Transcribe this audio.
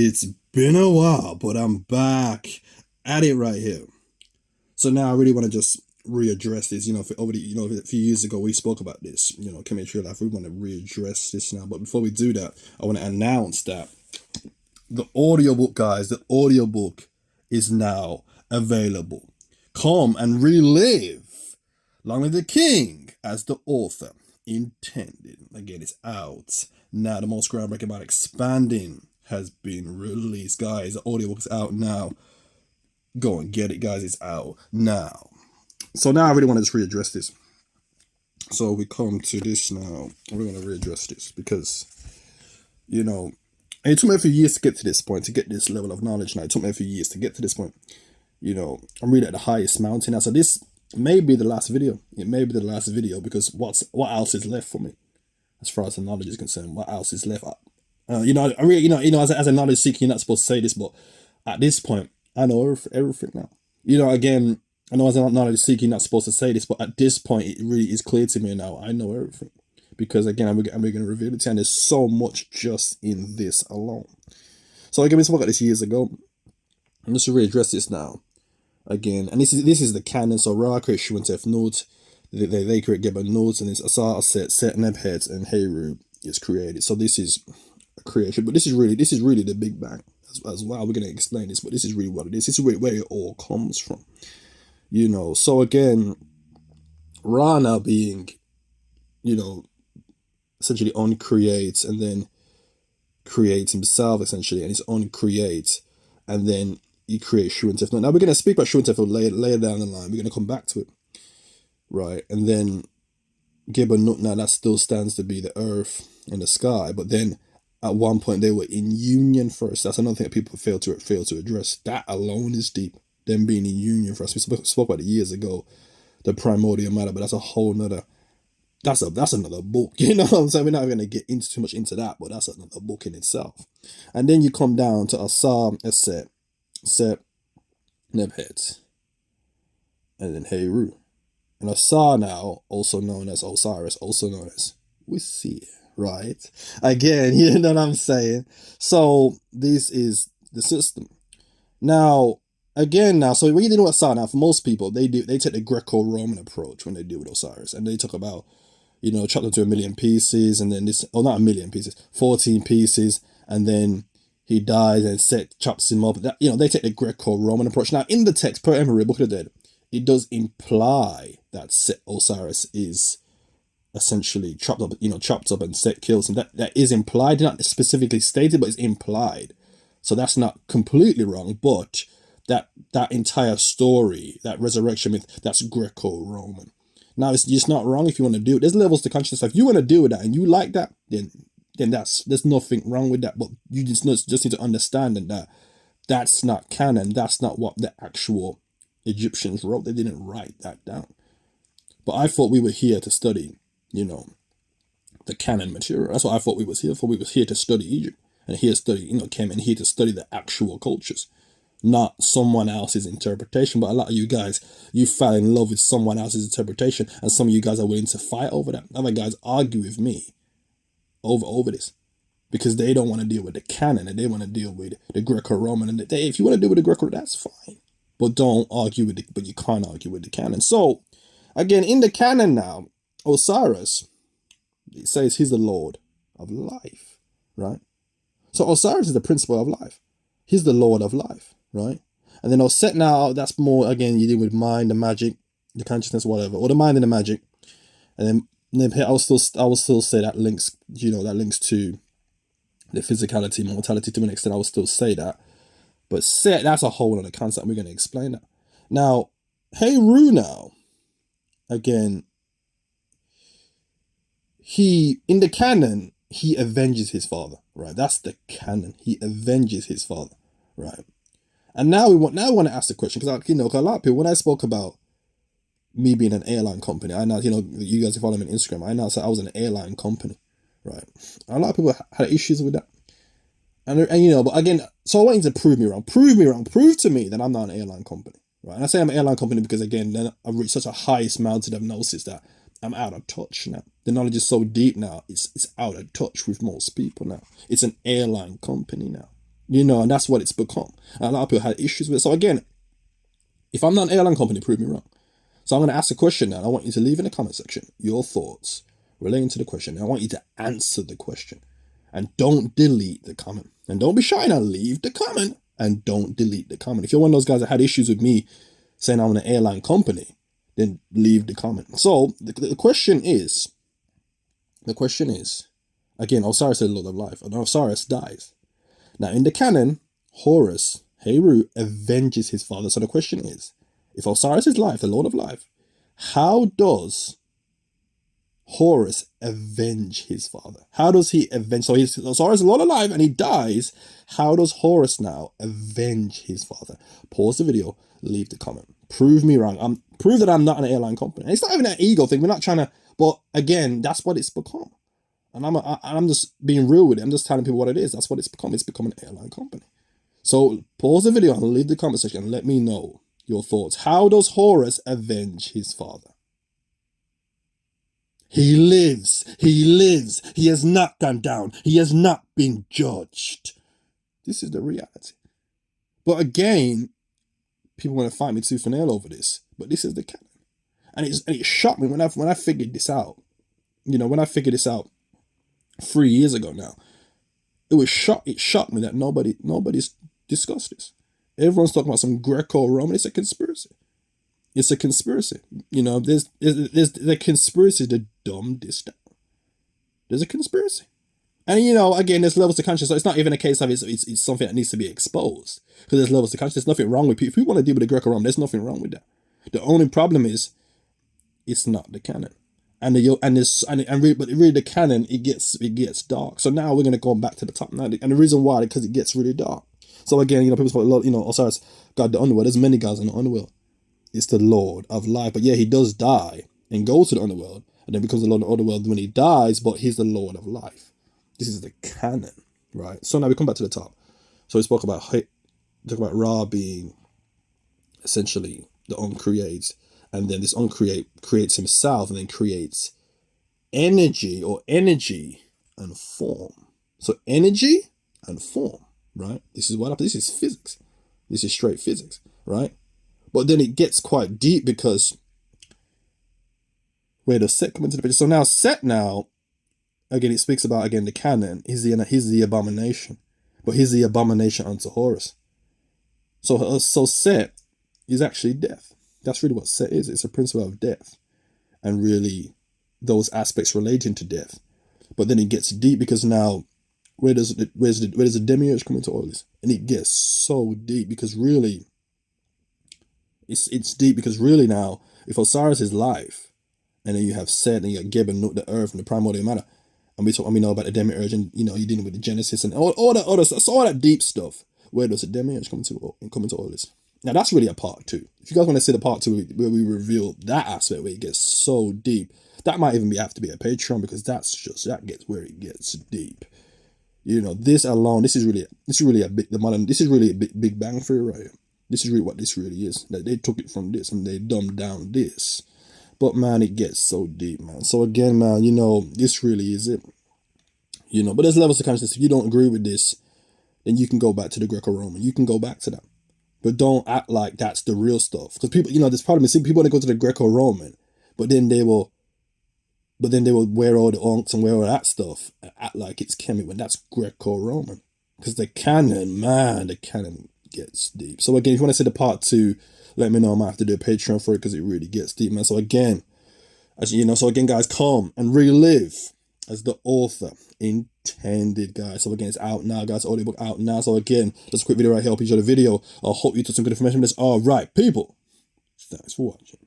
It's been a while, but I'm back at it right here. So now I really want to just readdress this. A few years ago we spoke about this. Chemistry life. We want to readdress this now. But before we do that, I want to announce that the audiobook, guys, the audiobook is now available. Come and relive Long Live the King as the author intended. Again, it's out now. The most groundbreaking about expanding has been released, guys. The audiobook is out now. Go and get it, guys. It's out now. So now I really want to just readdress this. So we come to this now. We're going to readdress this because, it took me a few years to get to this point, to get this level of knowledge now. It took me a few years to get to this point. I'm really at the highest mountain now. So this may be the last video. It may be the last video because what else is left for me as far as the knowledge is concerned? What else is left? As a knowledge seeker, you're not supposed to say this, but at this point, I know everything now. Again, I know as a knowledge seeker, you're not supposed to say this, but at this point, it really is clear to me now. I know everything because again, I'm going to reveal it, and there's so much just in this alone. So again, we spoke about this years ago. I'm just to readdress this now. Again, and this is the canon. So Ra creates Shu and Tef Nut. They create Geber Nut, and it's Osiris, Set, Nebhet, and Heru is created. So this is a creation, but this is really the Big Bang as well. We're going to explain this, but this is really what it is. This is really where it all comes from. So again, Ra now being, essentially uncreates and then creates himself essentially, and he's uncreate, and then he creates Shu and Tef Nut. Now we're going to speak about Shu and Tef Nut later down the line. We're going to come back to it, right? And then Geber Nut, now that still stands to be the earth and the sky, but then at one point they were in union first. That's another thing that people fail to address. That alone is deep. Them being in union first. We spoke about it years ago, the primordial matter, but that's a whole nother. That's another book. You know what I'm saying? We're not going to get into too much into that, but that's another book in itself. And then you come down to Osiris, Set, Nebhet, and then Heru. And Asa now, also known as Osiris, also known as Wisi, right? Again, you know what I'm saying? So this is the system. Now, so when you deal with Asa now, for most people, they take the Greco-Roman approach when they deal with Osiris. And they talk about, chop them to 1,000,000 pieces, and then not 1,000,000 pieces, 14 pieces, and then he dies and Set chops him up. They take the Greco-Roman approach. Now, in the text, per Emery, Book of the Dead, it does imply that Set Osiris is essentially chopped up and Set kills him. That is implied, not specifically stated, but it's implied. So that's not completely wrong, but that entire story, that resurrection myth, that's Greco-Roman. Now, it's just not wrong if you want to do it. There's levels to consciousness. If you want to do that and you like that, then there's nothing wrong with that. But you just need to understand that that's not canon. That's not what the actual Egyptians wrote. They didn't write that down. But I thought we were here to study, the canon material. That's what I thought we was here for. We was here to study Egypt and here to study, came in here to study the actual cultures, not someone else's interpretation. But a lot of you guys, you fell in love with someone else's interpretation, and some of you guys are willing to fight over that. Other guys argue with me over this because they don't want to deal with the canon and they want to deal with the Greco-Roman. And if you want to deal with the Greco, that's fine, but don't argue with it. But you can't argue with the canon. So again, in the canon now, Osiris, it says he's the Lord of life, right? So Osiris is the principle of life. He's the Lord of life, right? And then Set now, that's more, again, you deal with mind, the magic, the consciousness, whatever, or the mind and the magic. And then I will still say that links, that links to the physicality, mortality to an extent. I will still say that. But Set, that's a whole other concept. We're going to explain that. Now, Heru now, again, in the canon, he avenges his father, right? That's the canon. He avenges his father, right? And now I want to ask the question, because a lot of people, when I spoke about me being an airline company, I know, you guys follow me on Instagram, I know, so I was an airline company, right? And a lot of people had issues with that. And but again, so I want you to prove me wrong. Prove to me that I'm not an airline company, right? And I say I'm an airline company because, again, then I've reached such a highest mountain of gnosis that I'm out of touch now. The knowledge is so deep now, it's out of touch with most people now. It's an airline company now. You know, and that's what it's become. And a lot of people had issues with it. So again, if I'm not an airline company, prove me wrong. So I'm going to ask a question now. I want you to leave in the comment section your thoughts relating to the question. And I want you to answer the question. And don't delete the comment. And don't be shy now. Leave the comment and don't delete the comment. If you're one of those guys that had issues with me saying I'm an airline company, then leave the comment. So the question is, again, Osiris is the Lord of Life, and Osiris dies. Now in the canon, Horus, Heru, avenges his father. So the question is, if Osiris is life, the Lord of Life, how does Horus avenge his father? How does he avenge? So Osiris is Lord of Life and he dies. How does Horus now avenge his father? Pause the video, leave the comment. Prove me wrong. Prove that I'm not an airline company. And it's not even an ego thing. We're not trying to, but again, that's what it's become. And I'm just being real with it. I'm just telling people what it is. That's what it's become. It's become an airline company. So pause the video and leave the comment section and let me know your thoughts. How does Horus avenge his father? He lives. He lives. He has not gone down. He has not been judged. This is the reality. But again, people want to fight me tooth and nail over this. But this is the canon. And it shocked me when I figured this out. You know, when I figured this out 3 years ago now, it shocked me that nobody's discussed this. Everyone's talking about some Greco-Roman. It's a conspiracy. It's a conspiracy. You know, there's a conspiracy to dumb this down. There's a conspiracy. And, you know, again, there's levels to consciousness. So it's not even a case of it's something that needs to be exposed. Because there's levels to consciousness. There's nothing wrong with people. If we want to deal with the Greco-Roman, there's nothing wrong with that. The only problem is it's not the canon. But really the canon, it gets dark. So now we're going to go back to the top now. And the reason why, because it gets really dark. So again, you know, people say, you know, Osiris, God, the underworld. There's many gods in the underworld. It's the Lord of Life. But yeah, he does die and go to the underworld. And then becomes the Lord of the underworld when he dies. But he's the Lord of Life. This is the canon, right? So now we come back to the top. So we talk about Ra being essentially the uncreate. And then this uncreate creates himself and then creates energy and form. So energy and form, right? This is what happens. This is physics. This is straight physics, right? But then it gets quite deep because where does Set come into the picture? So now Set again, it speaks about, again, the canon. He's the abomination. But he's the abomination unto Horus. So Set is actually death. That's really what Set is. It's a principle of death. And really those aspects relating to death. But then it gets deep because now where does the demiurge come into all this? And it gets so deep because really it's deep because really now if Osiris is life and then you have Set and you got Geb and the earth and the primordial matter, and we know about the demiurge and you know you're dealing with the Genesis and all that other stuff, so all that deep stuff. Where does the demiurge come into all this? Now that's really a part 2. If you guys want to see the part 2 where we reveal that aspect where it gets so deep, that might even have to be a Patreon because that gets where it gets deep. You know, this alone, this is really a big bang theory right here. This is really what this really is. That they took it from this and they dumbed down this. But man, it gets so deep, man. So again, man, you know, this really is it. You know, but there's levels of consciousness. If you don't agree with this, then you can go back to the Greco-Roman. You can go back to that. But don't act like that's the real stuff. Because people, you know, this problem is people want to go to the Greco-Roman, but then they will wear all the unks and wear all that stuff and act like it's Kemet when that's Greco-Roman. Because the canon gets deep. So again, if you want to see the part 2, let me know. I might have to do a Patreon for it because it really gets deep, man. So again, guys, come and relive as the author intended, guys. So again, it's out now, guys. Audiobook out now. So again, just a quick video right here. I hope you enjoyed the video. I hope you took some good information from this. All right, people. Thanks for watching.